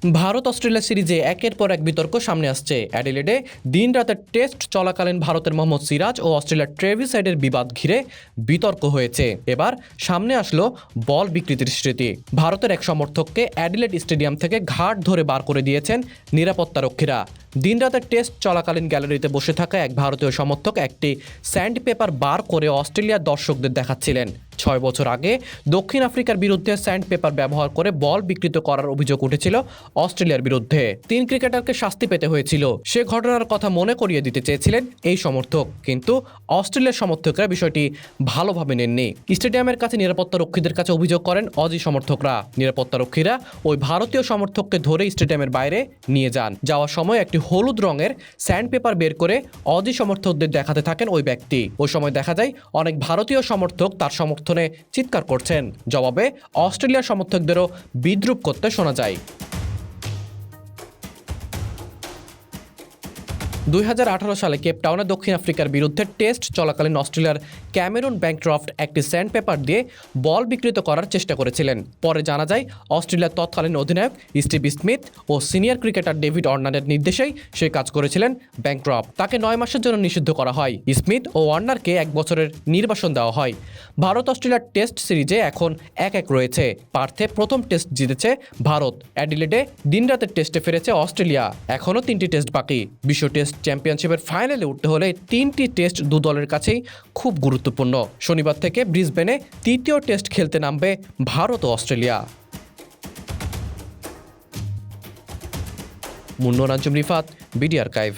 Bharat Australia সিরিজে একের পর এক বিতর্ক সামনে আসছে। অ্যাডিলেডে দিন রাতের টেস্ট চলাকালীন ভারতের মোহাম্মদ সিরাজ ও অস্ট্রেলিয়ার ট্রেভিস হেডের বিবাদ ঘিরে বিতর্ক হয়েছে। এবার সামনে আসলো বল বিকৃতির স্মৃতি। ভারতের এক সমর্থককে অ্যাডিলেড স্টেডিয়াম থেকে ঘাট ধরে বার করে দিয়েছেন নিরাপত্তারক্ষীরা। দিনরাতের টেস্ট চলাকালীন গ্যালারিতে বসে থাকা এক ভারতীয় সমর্থক একটি স্যান্ড পেপার বার করে অস্ট্রেলিয়ার দর্শকদের দেখাচ্ছিলেন। 6 বছর আগে দক্ষিণ আফ্রিকার বিরুদ্ধে স্যান্ড পেপার ব্যবহার করে বল বিকৃত করার অভিযোগ উঠেছিল অস্ট্রেলিয়ার বিরুদ্ধে। 3 ক্রিকেটারকে শাস্তি পেতে হয়েছিল। সে ঘটনার কথা মনে করিয়ে দিতে চেয়েছিলেন এই সমর্থক, কিন্তু অস্ট্রেলিয়ার সমর্থকরা বিষয়টি ভালোভাবে নেননি। স্টেডিয়ামের কাছে নিরাপত্তারক্ষীদের কাছে অভিযোগ করেন অজি সমর্থকরা। নিরাপত্তারক্ষীরা ওই ভারতীয় সমর্থককে ধরে স্টেডিয়ামের বাইরে নিয়ে যান। যাওয়ার সময় একটি হলুদ রঙের স্যান্ড পেপার বের করে অজি সমর্থকদের দেখাতে থাকেন ওই ব্যক্তি। ওই সময় দেখা যায় অনেক ভারতীয় সমর্থক তার সমর্থনে চিৎকার করছেন। জবাবে অস্ট্রেলিয়ার সমর্থকদেরও বিদ্রূপ করতে শোনা যায়। 2018 সালে কেপটাউনে দক্ষিণ আফ্রিকার বিরুদ্ধে টেস্ট চলাকালীন অস্ট্রেলিয়ার ক্যামেরন ব্যাংক্রফট একটি স্যান্ড পেপার দিয়ে বল বিকৃত করার চেষ্টা করেছিলেন। পরে জানা যায় অস্ট্রেলিয়ার তৎকালীন অধিনায়ক স্টিভ স্মিথ ও সিনিয়র ক্রিকেটার ডেভিড ওয়ার্নারের নির্দেশেই সে কাজ করেছিলেন ব্যাংক্রফট। তাকে 9 মাসের জন্য নিষিদ্ধ করা হয়। স্মিথ ও ওয়ার্নারকে 1 বছরের নির্বাসন দেওয়া হয়। ভারত অস্ট্রেলিয়ার টেস্ট সিরিজে এখন 1-1 রয়েছে। পার্থে প্রথম টেস্ট জিতেছে ভারত। অ্যাডিলেডে দিনরাতের টেস্টে ফিরেছে অস্ট্রেলিয়া। এখনও 3টি টেস্ট বাকি। বিশ্ব টেস্ট চ্যাম্পিয়নশিপের ফাইনালে উঠতে হলে 3টি টেস্ট দু দলের কাছেই খুব গুরুত্বপূর্ণ। শনিবার থেকে ব্রিসবেনে 3য় টেস্ট খেলতে নামবে ভারত ও Australia. Munnur Anjum Rifat, BD archive.